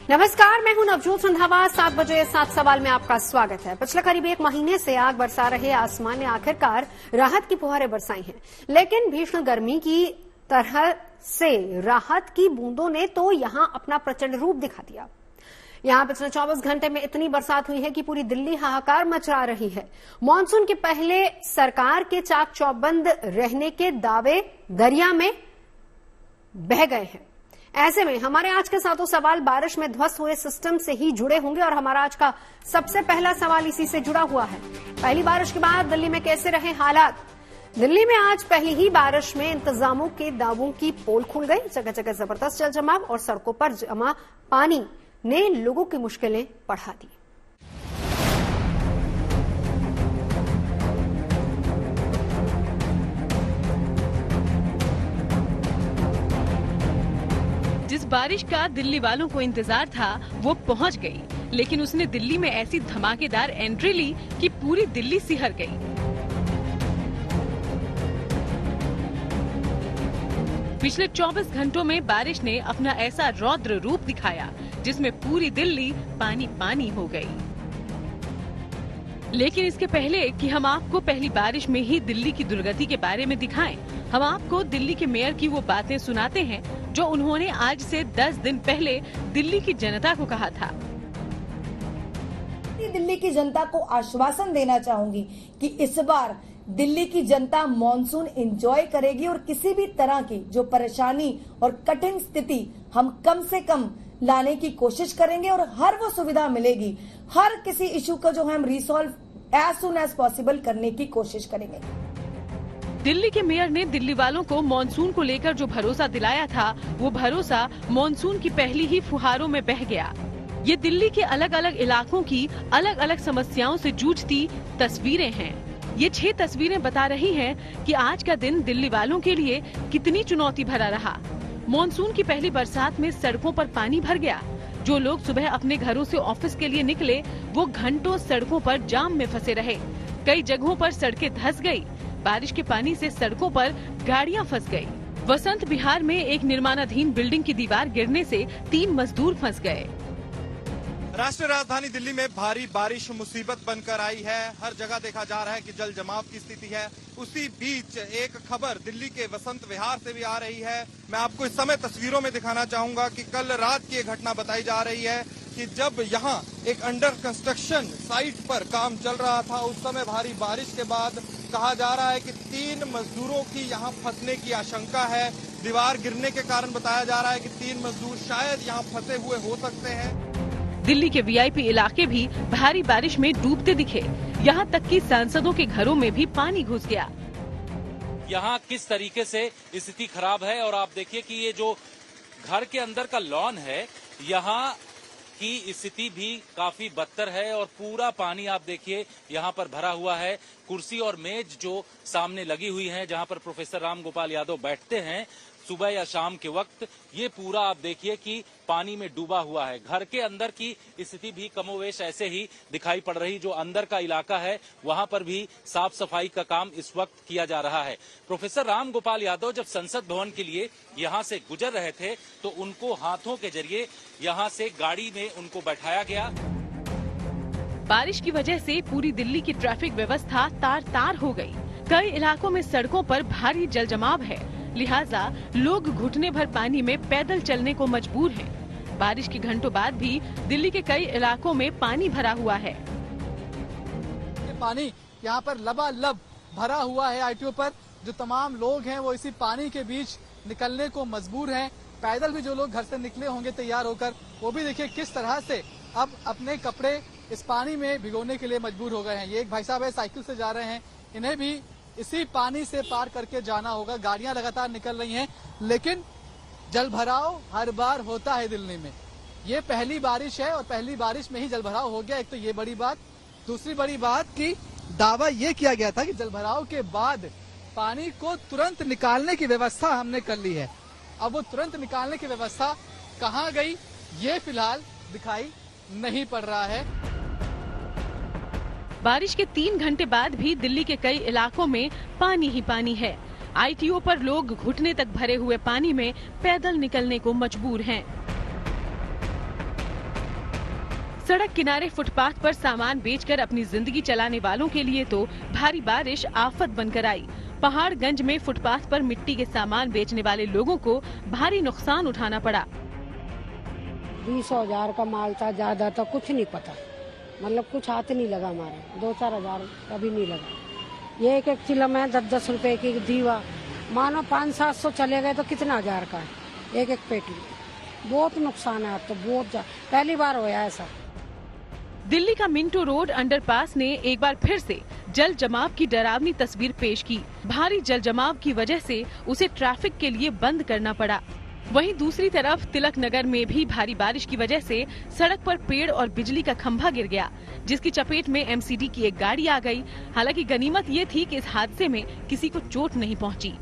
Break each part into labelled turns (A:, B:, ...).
A: नमस्कार, मैं हूं नवजोत रंधावा। 7 बजे 7 सवाल में आपका स्वागत है। पिछले करीब एक महीने से आग बरसा रहे आसमान ने आखिरकार राहत की फुहारें बरसाई हैं, लेकिन भीषण गर्मी की तरह से राहत की बूंदों ने तो यहां अपना प्रचंड रूप दिखा दिया। यहां पिछले 24 घंटे में इतनी बरसात हुई है कि पूरी दिल्ली हाहाकार मचा रही है। मानसून के पहले सरकार के चाक चौबंद रहने के दावे दरिया में बह गए हैं। ऐसे में हमारे आज के सातों सवाल बारिश में ध्वस्त हुए सिस्टम से ही जुड़े होंगे और हमारा आज का सबसे पहला सवाल इसी से जुड़ा हुआ है। पहली बारिश के बाद दिल्ली में कैसे रहे हालात? दिल्ली में आज पहली ही बारिश में इंतजामों के दावों की पोल खुल गई। जगह जगह जबरदस्त जल जमाव और सड़कों पर जमा पानी ने लोगों की मुश्किलें बढ़ा दी।
B: जिस बारिश का दिल्ली वालों को इंतजार था वो पहुंच गई, लेकिन उसने दिल्ली में ऐसी धमाकेदार एंट्री ली कि पूरी दिल्ली सिहर गई। पिछले 24 घंटों में बारिश ने अपना ऐसा रौद्र रूप दिखाया जिसमें पूरी दिल्ली पानी पानी हो गई। लेकिन इसके पहले कि हम आपको पहली बारिश में ही दिल्ली की दुर्गति के बारे में दिखाएं, हम आपको दिल्ली के मेयर की वो बातें सुनाते हैं जो उन्होंने आज से 10 दिन पहले दिल्ली की जनता को कहा था।
C: दिल्ली की जनता को आश्वासन देना चाहूंगी कि इस बार दिल्ली की जनता मॉनसून एंजॉय करेगी और किसी भी तरह की जो परेशानी और कठिन स्थिति हम कम से कम लाने की कोशिश करेंगे और हर वो सुविधा मिलेगी। हर किसी इशू को जो हम resolve as soon as possible करने की कोशिश करेंगे।
B: दिल्ली के मेयर ने दिल्ली वालों को मॉनसून को लेकर जो भरोसा दिलाया था, वो भरोसा मॉनसून की पहली ही फुहारों में बह गया। ये दिल्ली के अलग अलग इलाकों की अलग अलग समस्याओं से जूझती तस्वीरें हैं। ये 6 तस्वीरें बता रही हैं कि आज का दिन दिल्ली वालों के लिए कितनी चुनौती भरा रहा। मॉनसून की पहली बरसात में सड़कों पर पानी भर गया। जो लोग सुबह अपने घरों से ऑफिस के लिए निकले, वो घंटों सड़कों पर जाम में फंसे रहे। कई जगहों पर सड़कें धंस गई। बारिश के पानी से सड़कों पर गाड़ियां फंस गई। वसंत विहार में एक निर्माणाधीन बिल्डिंग की दीवार गिरने से 3 मजदूर फंस गए।
D: राष्ट्रीय राजधानी दिल्ली में भारी बारिश मुसीबत बनकर आई है। हर जगह देखा जा रहा है कि जल जमाव की स्थिति है। उसी बीच एक खबर दिल्ली के वसंत विहार से भी आ रही है। मैं आपको इस समय तस्वीरों में दिखाना चाहूंगा कि कल रात की एक घटना बताई जा रही है कि जब यहाँ एक अंडर कंस्ट्रक्शन साइट पर काम चल रहा था, उस समय भारी बारिश के बाद कहा जा रहा है कि 3 मजदूरों की यहाँ फंसने की आशंका है। दीवार गिरने के कारण बताया जा रहा है कि 3 मजदूर शायद यहाँ फंसे हुए हो सकते हैं।
B: दिल्ली के वीआईपी इलाके भी भारी बारिश में डूबते दिखे। यहाँ तक कि सांसदों के घरों में भी पानी घुस गया।
E: यहाँ किस तरीके से स्थिति खराब है और आप देखिए कि ये जो घर के अंदर का लॉन है, यहाँ की स्थिति भी काफी बदतर है और पूरा पानी आप देखिए यहाँ पर भरा हुआ है। कुर्सी और मेज जो सामने लगी हुई हैं, जहाँ पर प्रोफेसर राम गोपाल यादव बैठते हैं सुबह या शाम के वक्त, ये पूरा आप देखिए कि पानी में डूबा हुआ है। घर के अंदर की स्थिति भी कमोवेश ऐसे ही दिखाई पड़ रही। जो अंदर का इलाका है वहां पर भी साफ सफाई का काम इस वक्त किया जा रहा है। प्रोफेसर राम गोपाल यादव जब संसद भवन के लिए यहां से गुजर रहे थे तो उनको हाथों के जरिए यहां से गाड़ी में उनको बैठाया गया।
B: बारिश की वजह से पूरी दिल्ली की ट्रैफिक व्यवस्था तार तार हो गई। कई इलाकों में सड़कों पर भारी जल जमाव है, लिहाजा लोग घुटने भर पानी में पैदल चलने को मजबूर हैं। बारिश के घंटों बाद भी दिल्ली के कई इलाकों में पानी भरा हुआ है।
F: पानी यहाँ पर लबालब भरा हुआ है। आईटीओ पर जो तमाम लोग हैं वो इसी पानी के बीच निकलने को मजबूर हैं। पैदल भी जो लोग घर से निकले होंगे तैयार होकर, वो भी देखिए किस तरह से अब अपने कपड़े इस पानी में भिगोने के लिए मजबूर हो गए हैं। ये एक भाई साहब है, साइकिल से जा रहे हैं। इन्हें भी इसी पानी से पार करके जाना होगा। गाड़ियां लगातार निकल रही हैं, लेकिन जल भराव हर बार होता है दिल्ली में। ये पहली बारिश है और पहली बारिश में ही जल भराव हो गया। एक तो ये बड़ी बात। दूसरी बड़ी बात कि दावा ये किया गया था कि जल भराव के बाद पानी को तुरंत निकालने की व्यवस्था हमने कर ली है। अब वो तुरंत निकालने की व्यवस्था कहाँ गई, ये फिलहाल दिखाई नहीं पड़ रहा है।
B: बारिश के 3 घंटे बाद भी दिल्ली के कई इलाकों में पानी ही पानी है। आईटीओ पर लोग घुटने तक भरे हुए पानी में पैदल निकलने को मजबूर हैं। सड़क किनारे फुटपाथ पर सामान बेचकर अपनी जिंदगी चलाने वालों के लिए तो भारी बारिश आफत बनकर आई। पहाड़गंज में फुटपाथ पर मिट्टी के सामान बेचने वाले लोगों को भारी नुकसान उठाना पड़ा।
G: 20,000 का माल था, ज्यादा तो कुछ नहीं पता, मतलब कुछ हाथ नहीं लगा हमारे, 2-4 हजार कभी नहीं लगा। ये एक चिलम है 10-10 रुपए की दीवा, मानो 500-700 चले गए तो कितना हजार का है एक पेटी। बहुत नुकसान है, अब तो बहुत पहली बार होया ऐसा।
B: दिल्ली का मिंटो रोड अंडरपास ने एक बार फिर से जल जमाव की डरावनी तस्वीर पेश की। भारी जल जमाव की वजह से उसे ट्रैफिक के लिए बंद करना पड़ा। वहीं दूसरी तरफ तिलक नगर में भी भारी बारिश की वजह से सड़क पर पेड़ और बिजली का खंभा गिर गया, जिसकी चपेट में एमसीडी की एक गाड़ी आ गई। हालांकि गनीमत ये थी कि इस हादसे में किसी को चोट नहीं पहुंची।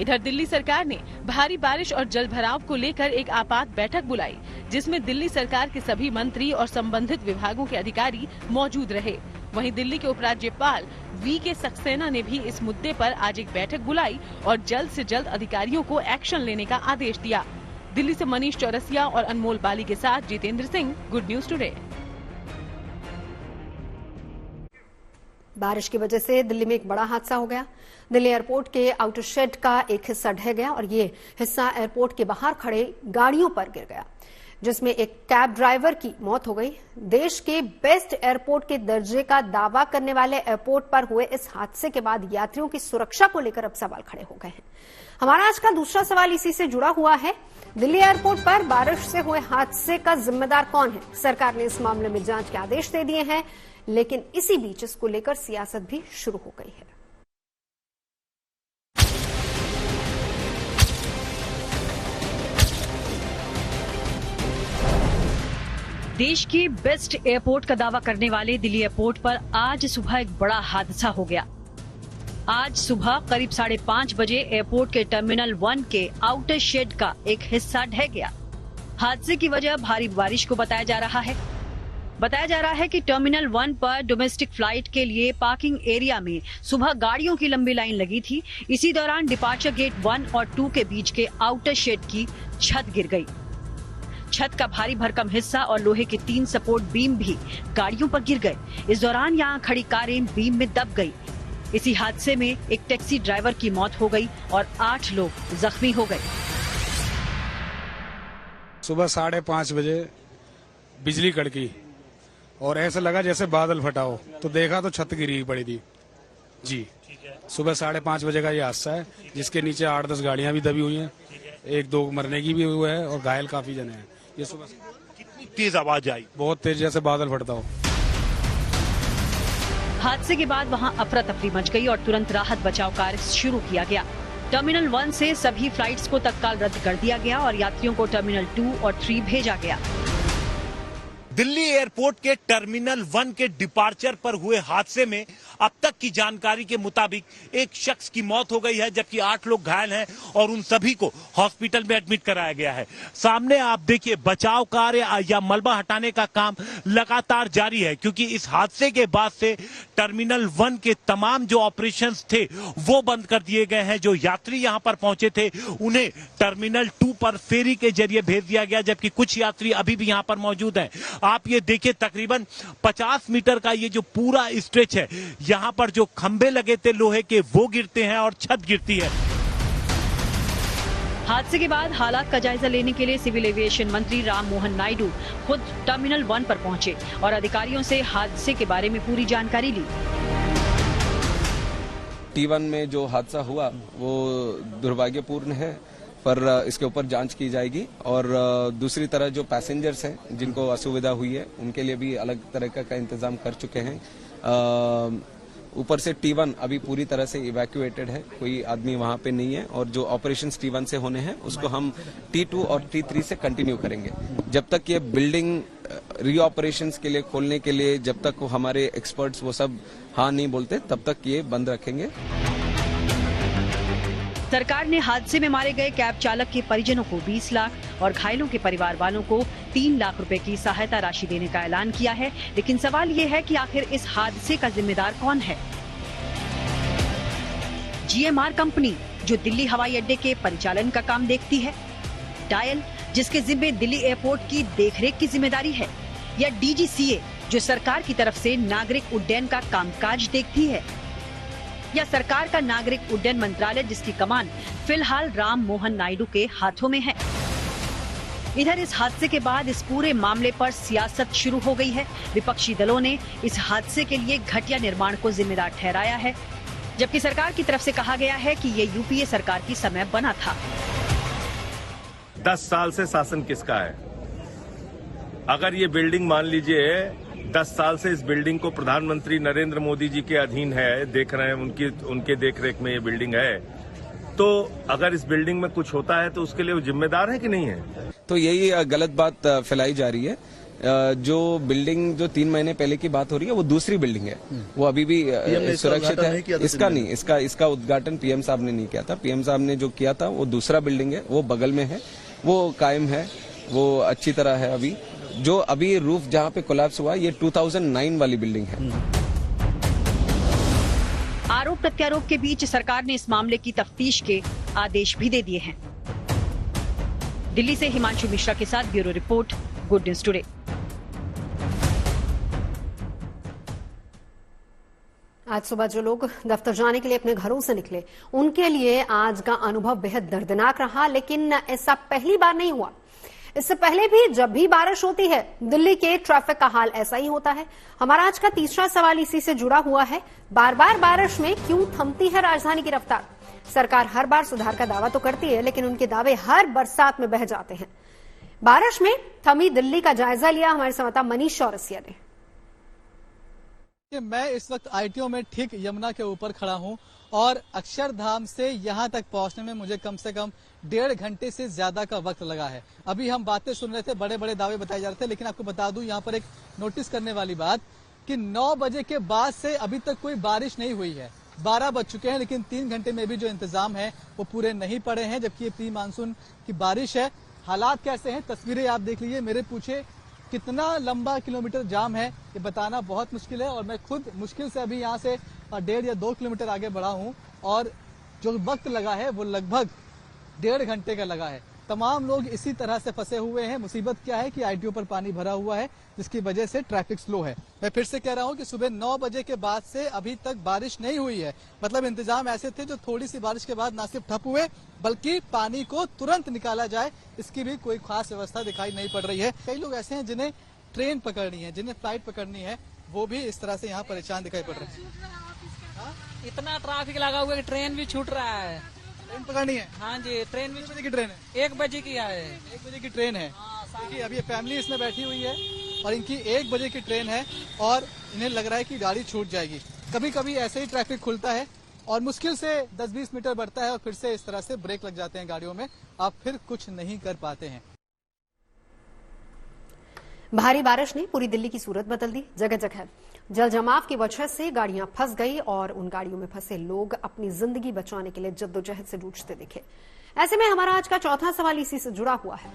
B: इधर दिल्ली सरकार ने भारी बारिश और जल भराव को लेकर एक आपात बैठक बुलाई, जिसमें दिल्ली सरकार के सभी मंत्री और संबंधित विभागों के अधिकारी मौजूद रहे। वहीं दिल्ली के उपराज्यपाल वी.के. सक्सेना ने भी इस मुद्दे पर आज एक बैठक बुलाई और जल्द से जल्द अधिकारियों को एक्शन लेने का आदेश दिया। दिल्ली से मनीष चौरसिया और अनमोल बाली के साथ Jitendra Singh, good news today.
A: बारिश की वजह से दिल्ली में एक बड़ा हादसा हो गया। दिल्ली एयरपोर्ट के आउटर शेड का एक हिस्सा ढह गया और ये हिस्सा एयरपोर्ट के बाहर खड़े गाड़ियों पर गिर गया, जिसमें एक कैब ड्राइवर की मौत हो गई। देश के बेस्ट एयरपोर्ट के दर्जे का दावा करने वाले एयरपोर्ट पर हुए इस हादसे के बाद यात्रियों की सुरक्षा को लेकर अब सवाल खड़े हो गए हैं। हमारा आज का दूसरा सवाल इसी से जुड़ा हुआ है। दिल्ली एयरपोर्ट पर बारिश से हुए हादसे का जिम्मेदार कौन है? सरकार ने इस मामले में जांच के आदेश दे दिए हैं, लेकिन इसी बीच इसको लेकर सियासत भी शुरू हो गई है।
H: देश के बेस्ट एयरपोर्ट का दावा करने वाले दिल्ली एयरपोर्ट पर आज सुबह एक बड़ा हादसा हो गया। आज सुबह करीब 5:30 बजे एयरपोर्ट के टर्मिनल 1 के आउटर शेड का एक हिस्सा ढह गया। हादसे की वजह भारी बारिश को बताया जा रहा है। बताया जा रहा है कि टर्मिनल 1 पर डोमेस्टिक फ्लाइट के लिए पार्किंग एरिया में सुबह गाड़ियों की लंबी लाइन लगी थी। इसी दौरान डिपार्चर गेट 1 और 2 के बीच के आउटर शेड की छत गिर गई। छत का भारी भरकम हिस्सा और लोहे के 3 सपोर्ट बीम भी गाड़ियों पर गिर गए। इस दौरान यहां खड़ी कारें बीम में दब गई। इसी हादसे में एक टैक्सी ड्राइवर की मौत हो गई और 8 लोग जख्मी हो गए।
I: सुबह 5:30 बजे बिजली कड़की और ऐसा लगा जैसे बादल फटा हो, तो देखा तो छत गिरी पड़ी थी जी। सुबह 5:30 बजे का ये हादसा है, जिसके नीचे 8-10 गाड़ियां भी दबी हुई हैं, 1-2 मरने की भी हुआ है और घायल काफी जने हैं। ये सुबह
J: कितनी तेज आवाज आई?
I: बहुत तेज, जैसे बादल फटता हो।
H: हादसे के बाद वहां अफरा तफरी मच गई और तुरंत राहत बचाव कार्य शुरू किया गया। टर्मिनल 1 से सभी फ्लाइट्स को तत्काल रद्द कर दिया गया और यात्रियों को टर्मिनल 2 और 3 भेजा गया।
J: दिल्ली एयरपोर्ट के टर्मिनल 1 के डिपार्चर पर हुए हादसे में अब तक की जानकारी के मुताबिक एक शख्स की मौत हो गई है, जबकि 8 लोग घायल हैं और उन सभी को हॉस्पिटल में एडमिट कराया गया है। सामने आप देखिए, बचाव कार्य या मलबा हटाने का काम लगातार जारी है, क्योंकि इस हादसे के बाद से टर्मिनल 1 के तमाम जो ऑपरेशंस थे वो बंद कर दिए गए हैं। जो यात्री यहां पर पहुंचे थे उन्हें टर्मिनल 2 पर फेरी के जरिए भेज दिया गया, जबकि कुछ यात्री अभी भी यहां पर मौजूद हैं। आप ये देखिए, तकरीबन 50 मीटर का ये जो पूरा स्ट्रेच है, यहां पर जो खंभे लगे थे लोहे के वो गिरते हैं और छत गिरती है।
H: हादसे के बाद हालात का जायजा लेने के लिए सिविल एविएशन मंत्री राम मोहन नायडू खुद टर्मिनल 1 पर पहुंचे और अधिकारियों से हादसे के बारे में पूरी जानकारी ली।
K: T1 में जो हादसा हुआ वो दुर्भाग्यपूर्ण है, पर इसके ऊपर जांच की जाएगी और दूसरी तरह जो पैसेंजर्स हैं जिनको असुविधा हुई है उनके लिए भी अलग तरह का इंतजाम कर चुके हैं। ऊपर से T1 अभी पूरी तरह से इवैक्यूएटेड है, कोई आदमी वहां पे नहीं है और जो ऑपरेशंस T1 से होने हैं उसको हम T2 और T3 से कंटिन्यू करेंगे। जब तक ये बिल्डिंग रीऑपरेशंस के लिए खोलने के लिए जब तक वो हमारे एक्सपर्ट्स वो सब हाँ नहीं बोलते तब तक ये बंद रखेंगे।
H: सरकार ने हादसे में मारे गए कैब चालक के परिजनों को 20 लाख और घायलों के परिवार वालों को 3 लाख रुपए की सहायता राशि देने का ऐलान किया है। लेकिन सवाल ये है कि आखिर इस हादसे का जिम्मेदार कौन है? GMR कंपनी, जो दिल्ली हवाई अड्डे के परिचालन का काम देखती है, डायल, जिसके जिम्मे दिल्ली एयरपोर्ट की देखरेख की जिम्मेदारी है, या DGCA जो सरकार की तरफ से नागरिक उड्डयन का कामकाज देखती है, या सरकार का नागरिक उड्डयन मंत्रालय जिसकी कमान फिलहाल राम मोहन नायडू के हाथों में है। इधर इस हादसे के बाद इस पूरे मामले पर सियासत शुरू हो गई है। विपक्षी दलों ने इस हादसे के लिए घटिया निर्माण को जिम्मेदार ठहराया है, जबकि सरकार की तरफ से कहा गया है कि ये UPA सरकार की समय बना था।
L: 10 साल से शासन किसका है? अगर ये बिल्डिंग मान लीजिए 10 साल से इस बिल्डिंग को प्रधानमंत्री नरेंद्र मोदी जी के अधीन है, देख रहे हैं, उनके देखरेख में ये बिल्डिंग है, तो अगर इस बिल्डिंग में कुछ होता है तो उसके लिए वो जिम्मेदार है कि नहीं है?
K: तो यही गलत बात फैलाई जा रही है। जो बिल्डिंग जो 3 महीने पहले की बात हो रही है वो दूसरी बिल्डिंग है, वो अभी भी सुरक्षित है। इसका नहीं, इसका उद्घाटन PM साहब ने नहीं किया था। PM साहब ने जो किया था वो दूसरा बिल्डिंग है, वो बगल में है, वो कायम है, वो अच्छी तरह है। अभी जो अभी रूफ जहाँ पे कोलैप्स हुआ ये 2009 वाली बिल्डिंग है।
H: आरोप प्रत्यारोप के बीच सरकार ने इस मामले की तफ्तीश के आदेश भी दे दिए हैं। दिल्ली से हिमांशु मिश्रा के साथ bureau report, good news today.
A: आज सुबह जो लोग दफ्तर जाने के लिए अपने घरों से निकले, उनके लिए आज का अनुभव बेहद दर्दनाक रहा, लेकिन ऐसा पहली बार नहीं हुआ। इससे पहले भी जब भी बारिश होती है, दिल्ली के ट्रैफिक का हाल ऐसा ही होता है। हमारा आज का तीसरा सवाल इसी से जुड़ा हुआ है। बार बार बारिश में क्यों थमती है राजधानी की रफ्तार? सरकार हर बार सुधार का दावा तो करती है, लेकिन उनके दावे हर बरसात में बह जाते हैं। बारिश में थमी दिल्ली का जायजा लिया हमारे संवाददाता मनीष चौरसिया ने।
F: मैं इस वक्त ITO में ठीक यमुना के ऊपर खड़ा हूं और अक्षरधाम से यहां तक पहुंचने में मुझे कम से कम 1.5 घंटे से ज्यादा का वक्त लगा है। अभी हम बातें सुन रहे थे, बड़े बड़े दावे बताए जा रहे थे, लेकिन आपको बता दूं यहाँ पर एक नोटिस करने वाली बात कि 9 बजे के बाद से अभी तक कोई बारिश नहीं हुई है। 12 बज चुके हैं, लेकिन 3 घंटे में भी जो इंतजाम है वो पूरे नहीं पड़े हैं, जबकि ये प्री मानसून की बारिश है। हालात कैसे हैं, तस्वीरें आप देख लीजिए। मेरे पूछे कितना लंबा किलोमीटर जाम है ये बताना बहुत मुश्किल है, और मैं खुद मुश्किल से अभी यहाँ से 1.5 या 2 किलोमीटर आगे बढ़ा हूँ, और जो वक्त लगा है वो लगभग 1.5 घंटे का लगा है। तमाम लोग इसी तरह से फंसे हुए हैं। मुसीबत क्या है कि ITO पर पानी भरा हुआ है, जिसकी वजह से ट्रैफिक स्लो है। मैं फिर से कह रहा हूं कि सुबह 9 बजे के बाद से अभी तक बारिश नहीं हुई है। मतलब इंतजाम ऐसे थे जो थोड़ी सी बारिश के बाद ना सिर्फ ठप हुए, बल्कि पानी को तुरंत निकाला जाए इसकी भी कोई खास व्यवस्था दिखाई नहीं पड़ रही है। कई लोग ऐसे हैं जिन्हें ट्रेन पकड़नी है, जिन्हें फ्लाइट पकड़नी है, वो भी इस तरह से यहाँ परेशान दिखाई पड़ रहे हैं।
M: इतना ट्रैफिक लगा हुआ है कि ट्रेन भी छूट रहा है।
F: ट्रेन पकड़नी है?
M: हाँ जी, ट्रेन भी।
F: 1 बजे की ट्रेन है?
M: 1 बजे की है।
F: 1 बजे की ट्रेन है। देखिए अभी ये फैमिली इसमें बैठी हुई है और इनकी 1 बजे की ट्रेन है और इन्हें लग रहा है कि गाड़ी छूट जाएगी। कभी कभी ऐसे ही ट्रैफिक खुलता है और मुश्किल से 10-20 मीटर बढ़ता है और फिर से इस तरह से ब्रेक लग जाते हैं गाड़ियों में, आप फिर कुछ नहीं कर पाते हैं।
A: भारी बारिश ने पूरी दिल्ली की सूरत बदल दी। जगह जगह जल जमाव की वजह से गाड़ियां फंस गई और उन गाड़ियों में फंसे लोग अपनी जिंदगी बचाने के लिए जद्दोजहद से जूझते दिखे। ऐसे में हमारा आज का चौथा सवाल इसी से जुड़ा हुआ है।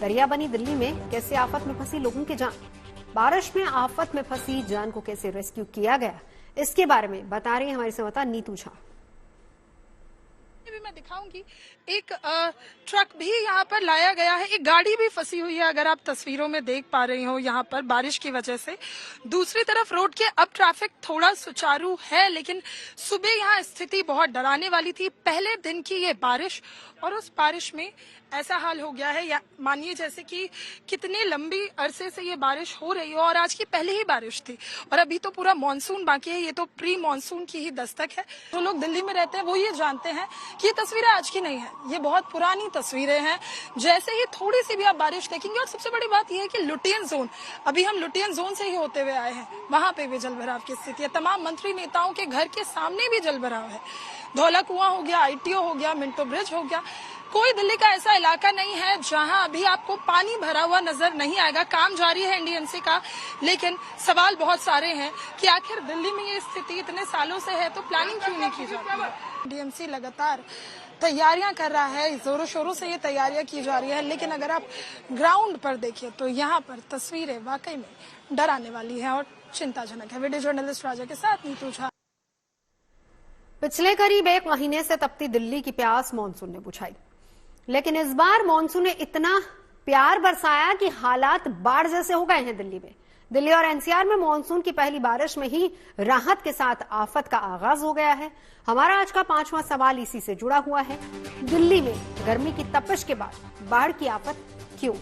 A: दरिया बनी दिल्ली में कैसे आफत में फंसी लोगों की जान? बारिश में आफत में फंसी जान को कैसे रेस्क्यू किया गया, इसके बारे में बता रही है हमारी संवाददाता नीतू झा।
N: मैं दिखाऊंगी, एक ट्रक भी यहाँ पर लाया गया है, एक गाड़ी भी फंसी हुई है, अगर आप तस्वीरों में देख पा रही हो यहाँ पर बारिश की वजह से। दूसरी तरफ रोड के अब ट्रैफिक थोड़ा सुचारू है, लेकिन सुबह यहाँ स्थिति बहुत डराने वाली थी। पहले दिन की ये बारिश और उस बारिश में ऐसा हाल हो गया है, या मानिए जैसे कि कितने लंबी अरसे से ये बारिश हो रही हो और आज की पहली ही बारिश थी, और अभी तो पूरा मानसून बाकी है। ये तो प्री मानसून की ही दस्तक है। जो लोग दिल्ली में रहते हैं वो ये जानते हैं कि ये तस्वीरें आज की नहीं है, ये बहुत पुरानी तस्वीरें हैं। जैसे ही थोड़ी सी भी आप बारिश देखेंगे, और सबसे बड़ी बात यह है कि लुटियन जोन, अभी हम लुटियन जोन से ही होते हुए आए हैं, वहां पे भी जल भराव की स्थिति है। तमाम मंत्री नेताओं के घर के सामने भी जल भराव है। धौला कुआं हो गया, ITO हो गया, मिंटो ब्रिज हो गया, कोई दिल्ली का ऐसा इलाका नहीं है जहां अभी आपको पानी भरा हुआ नजर नहीं आएगा। काम जारी है NDMC का, लेकिन सवाल बहुत सारे हैं कि आखिर दिल्ली में ये स्थिति इतने सालों से है तो प्लानिंग क्यों नहीं की जाती है। NDMC लगातार तैयारियां कर रहा है, जोरों शोरों से ये तैयारियां की जा रही है, लेकिन अगर आप ग्राउंड पर देखिए तो यहाँ पर तस्वीरें वाकई में डराने वाली है और चिंताजनक है। वीडियो जर्नलिस्ट राजा के साथ नीतू झा।
A: पिछले करीब 1 महीने से तपती दिल्ली की प्यास मानसून ने बुझाई, लेकिन इस बार मानसून ने इतना प्यार बरसाया कि हालात बाढ़ जैसे हो गए हैं दिल्ली में। दिल्ली और एनसीआर में मानसून की पहली बारिश में ही राहत के साथ आफत का आगाज हो गया है। हमारा आज का 5वां सवाल इसी से जुड़ा हुआ है। दिल्ली में गर्मी की तपिश के बाद बाढ़ की आफत क्यों?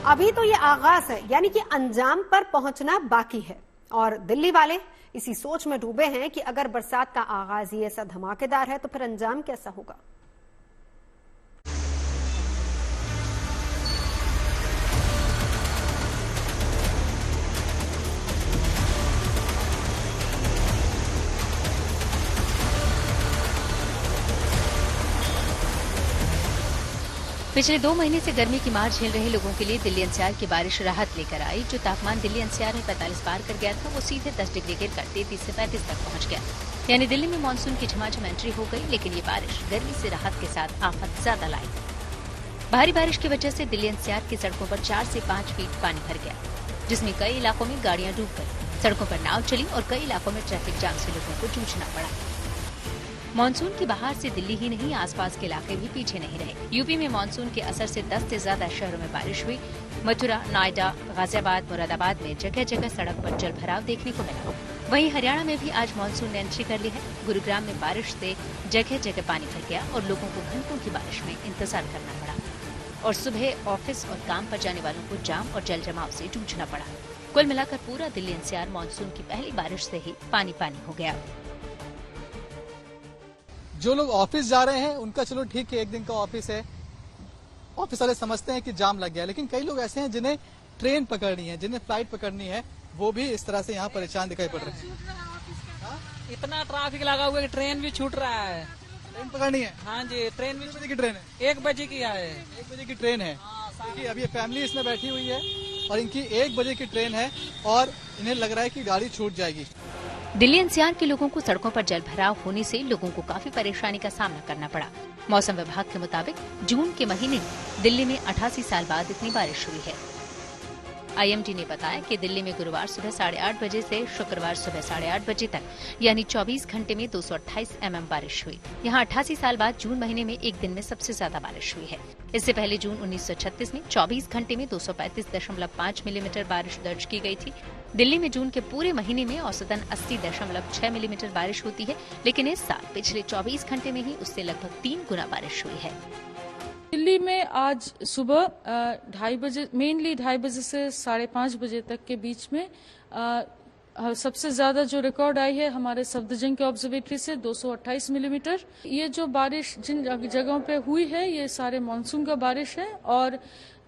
A: अभी तो ये आगाज है, यानी कि अंजाम पर पहुंचना बाकी है और दिल्ली वाले इसी सोच में डूबे हैं कि अगर बरसात का आगाज ही ऐसा धमाकेदार है तो फिर अंजाम कैसा होगा।
O: पिछले 2 महीने से गर्मी की मार झेल रहे लोगों के लिए दिल्ली एनसीआर की बारिश राहत लेकर आई। जो तापमान दिल्ली एनसीआर में 45 पार कर गया था, वो सीधे 10 डिग्री गिरकर 33 से 35 तक पहुंच गया। यानी दिल्ली में मानसून की झमाझम एंट्री हो गई, लेकिन ये बारिश गर्मी से राहत के साथ आफत ज्यादा लाई। भारी बारिश की वजह से दिल्ली एनसीआर की सड़कों पर 4 से 5 फीट पानी भर गया, जिसमें कई इलाकों में गाड़ियां डूब गई। सड़कों पर नाव चली और कई इलाकों में ट्रैफिक जाम से लोगों को जूझना पड़ा। मानसून की बहार से दिल्ली ही नहीं, आसपास के इलाके भी पीछे नहीं रहे। यूपी में मानसून के असर से 10 से ज्यादा शहरों में बारिश हुई। मथुरा, नोएडा, गाजियाबाद, मुरादाबाद में जगह जगह सड़क पर जल भराव देखने को मिला। वहीं हरियाणा में भी आज मानसून ने एंट्री कर ली है। गुरुग्राम में बारिश से जगह जगह पानी भर गया और लोगों को घंटों की बारिश में इंतजार करना पड़ा और सुबह ऑफिस और काम पर जाने वालों को जाम और जल जमाव से जूझना पड़ा। कुल मिलाकर पूरा दिल्ली एनसीआर मानसून की पहली बारिश से ही पानी पानी हो गया।
F: जो लोग ऑफिस जा रहे हैं उनका चलो ठीक है, एक दिन का ऑफिस है, ऑफिस वाले समझते हैं कि जाम लग गया, लेकिन कई लोग ऐसे हैं जिन्हें ट्रेन पकड़नी है, जिन्हें फ्लाइट पकड़नी है, वो भी इस तरह से यहाँ परेशान दिखाई पड़ रहे हैं।
M: इतना ट्रैफिक लगा हुआ है कि ट्रेन भी छूट रहा है।
F: ट्रेन पकड़नी है?
M: हाँ जी, ट्रेन भी।
F: 1 बजे की ट्रेन है?
M: 1 बजे की है।
F: 1 बजे की ट्रेन है। देखिए अभी ये फैमिली इसमें बैठी हुई है और इनकी 1 बजे की ट्रेन है और इन्हें लग रहा है कि गाड़ी छूट जाएगी।
O: दिल्ली एनसीआर के लोगों को सड़कों पर जल भराव होने से लोगों को काफी परेशानी का सामना करना पड़ा। मौसम विभाग के मुताबिक जून के महीने दिल्ली में 88 साल बाद इतनी बारिश हुई है। आईएमडी ने बताया कि दिल्ली में गुरुवार सुबह 8:30 बजे से शुक्रवार सुबह 8:30 बजे तक यानी 24 घंटे में 228 mm बारिश हुई। यहाँ 88 साल बाद जून महीने में एक दिन में सबसे ज्यादा बारिश हुई है। इससे पहले जून 1936 में 24 घंटे में 235.5 मिलीमीटर बारिश दर्ज की गई थी। दिल्ली में जून के पूरे महीने में औसतन 80.6 मिलीमीटर बारिश होती है, लेकिन इस साल पिछले 24 घंटे में ही उससे लगभग 3 गुना बारिश हुई है।
P: दिल्ली में आज सुबह 2:30 बजे, मेनली 2:30 बजे से 5:30 बजे तक के बीच में सबसे ज्यादा जो रिकॉर्ड आई है हमारे सफदरजंग के ऑब्जर्वेटरी से 228 मिलीमीटर। ये जो बारिश जिन जगहों पे हुई है ये सारे मानसून का बारिश है और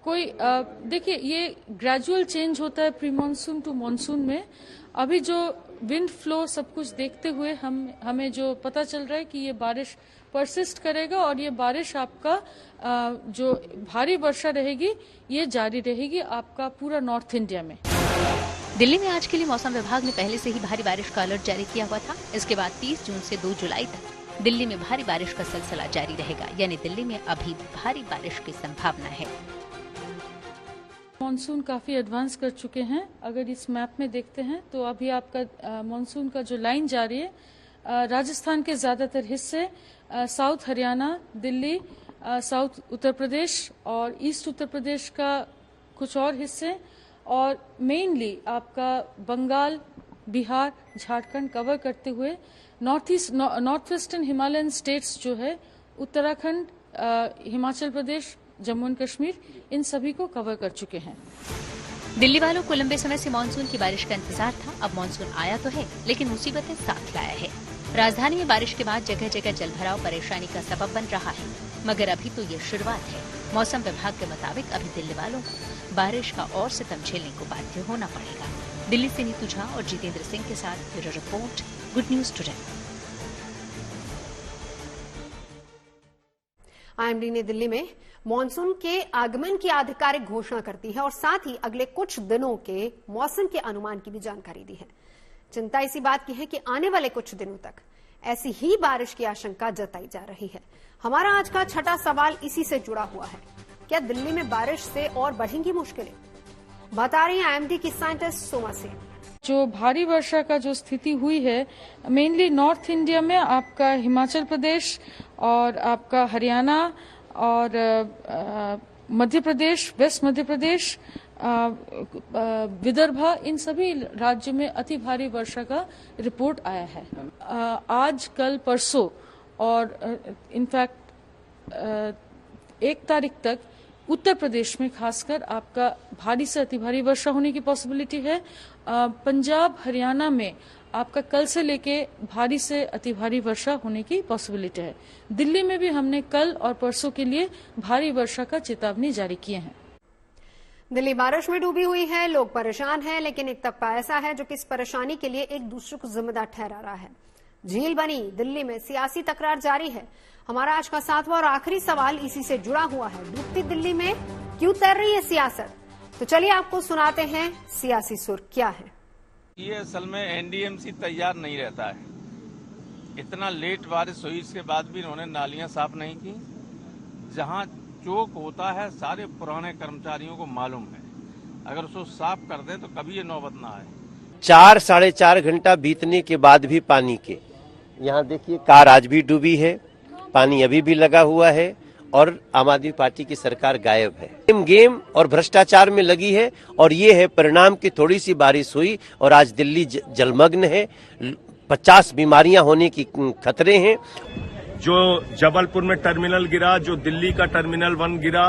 P: कोई देखिए ये ग्रेजुअल चेंज होता है प्री मानसून टू मानसून में। अभी जो विंड फ्लो सब कुछ देखते हुए हमें जो पता चल रहा है कि ये बारिश परसिस्ट करेगा और ये बारिश आपका जो भारी वर्षा रहेगी ये जारी रहेगी आपका पूरा नॉर्थ इंडिया में।
O: दिल्ली में आज के लिए मौसम विभाग ने पहले से ही भारी बारिश का अलर्ट जारी किया हुआ था। इसके बाद 30 जून से 2 जुलाई तक दिल्ली में भारी बारिश का सिलसिला जारी रहेगा, यानी दिल्ली में अभी भारी बारिश की संभावना है।
P: मानसून काफी एडवांस कर चुके हैं। अगर इस मैप में देखते हैं तो अभी आपका मानसून का जो लाइन जारी है, राजस्थान के ज्यादातर हिस्से, साउथ हरियाणा, दिल्ली, साउथ उत्तर प्रदेश और ईस्ट उत्तर प्रदेश का कुछ और हिस्से और मेनली आपका बंगाल, बिहार, झारखंड कवर करते हुए नॉर्थ वेस्टर्न हिमालयन स्टेट्स जो है उत्तराखंड, हिमाचल प्रदेश, जम्मू एंड कश्मीर, इन सभी को कवर कर चुके हैं।
O: दिल्ली वालों को लंबे समय से मानसून की बारिश का इंतजार था। अब मानसून आया तो है, लेकिन मुसीबतें साथ लाया है। राजधानी में बारिश के बाद जगह जगह जलभराव परेशानी का सबब बन रहा है, मगर अभी तो ये शुरुआत है। मौसम विभाग के मुताबिक अभी दिल्ली वालों को बारिश का और सितम झेलने को बाध्य होना पड़ेगा। दिल्ली से नीतू झा और जितेंद्र सिंह के साथ bureau report, good news today.
A: IMD ने दिल्ली में मानसून के आगमन की आधिकारिक घोषणा कर दी है और साथ ही अगले कुछ दिनों के मौसम के अनुमान की भी जानकारी दी है। चिंता इसी बात की है कि आने वाले कुछ दिनों तक ऐसी ही बारिश की आशंका जताई जा रही है। हमारा आज का 6ठा सवाल इसी से जुड़ा हुआ है। क्या दिल्ली में बारिश से और बढ़ेंगी मुश्किलें? बता रही हैं आईएमडी की साइंटिस्ट सोमा सिंह।
P: जो भारी वर्षा का जो स्थिति हुई है मेनली नॉर्थ इंडिया में आपका हिमाचल प्रदेश और आपका हरियाणा और मध्य प्रदेश, वेस्ट मध्य प्रदेश, विदर्भा, इन सभी राज्यों में अति भारी वर्षा का रिपोर्ट आया है। आज, कल, परसों और इनफैक्ट 1 तारीख तक उत्तर प्रदेश में खासकर आपका भारी से अति भारी वर्षा होने की पॉसिबिलिटी है। पंजाब, हरियाणा में आपका कल से लेके भारी से अति भारी वर्षा होने की पॉसिबिलिटी है। दिल्ली में भी हमने कल और परसों के लिए भारी वर्षा का चेतावनी जारी किए हैं।
A: दिल्ली बारिश में डूबी हुई है, लोग परेशान हैं, लेकिन एक तबका ऐसा है जो कि इस परेशानी के लिए एक दूसरे को जिम्मेदार ठहरा रहा है। झील बनी दिल्ली में सियासी तकरार जारी है। हमारा आज का 7वां और आखिरी सवाल इसी से जुड़ा हुआ है। डूबती दिल्ली में क्यों तैर रही है सियासत? तो चलिए आपको सुनाते हैं सियासी सुर क्या है।
Q: ये असल में एनडीएमसी तैयार नहीं रहता है। इतना लेट बारिश हुई, इसके बाद भी इन्होंने नालियां साफ नहीं की। जहां चौक होता है सारे पुराने कर्मचारियों को मालूम है, अगर उसको साफ कर दे तो कभी ये नौबत ना आए।
R: 4 साढ़े 4 घंटा बीतने के बाद भी पानी के यहाँ देखिए कार आज भी डूबी है, पानी अभी भी लगा हुआ है और आम आदमी पार्टी की सरकार गायब है। गेम और भ्रष्टाचार में लगी है और ये है परिणाम की थोड़ी सी बारिश हुई और आज दिल्ली जलमग्न है। 50 बीमारियां होने की खतरे हैं।
L: जो जबलपुर में टर्मिनल गिरा, जो दिल्ली का टर्मिनल 1 गिरा,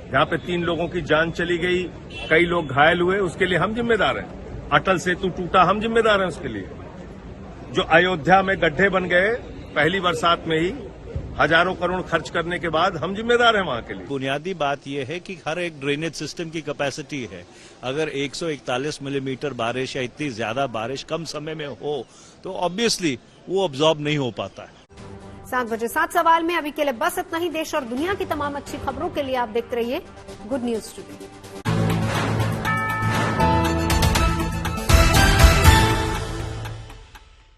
L: यहाँ पे 3 लोगों की जान चली गई, कई लोग घायल हुए, उसके लिए हम जिम्मेदार हैं। अटल सेतु टूटा, हम जिम्मेदार हैं उसके लिए। जो अयोध्या में गड्ढे बन गए पहली बरसात में ही, हजारों करोड़ खर्च करने के बाद, हम जिम्मेदार हैं वहां के लिए।
S: बुनियादी बात यह है कि हर एक ड्रेनेज सिस्टम की कैपेसिटी है। अगर 141 मिलीमीटर बारिश या इतनी ज्यादा बारिश कम समय में हो तो ऑब्वियसली वो अब्सॉर्ब नहीं हो पाता है।
A: 7 बजे 7 सवाल में अभी के लिए बस इतना ही। देश और दुनिया की तमाम अच्छी खबरों के लिए आप देखते रहिए गुड न्यूज टुडे।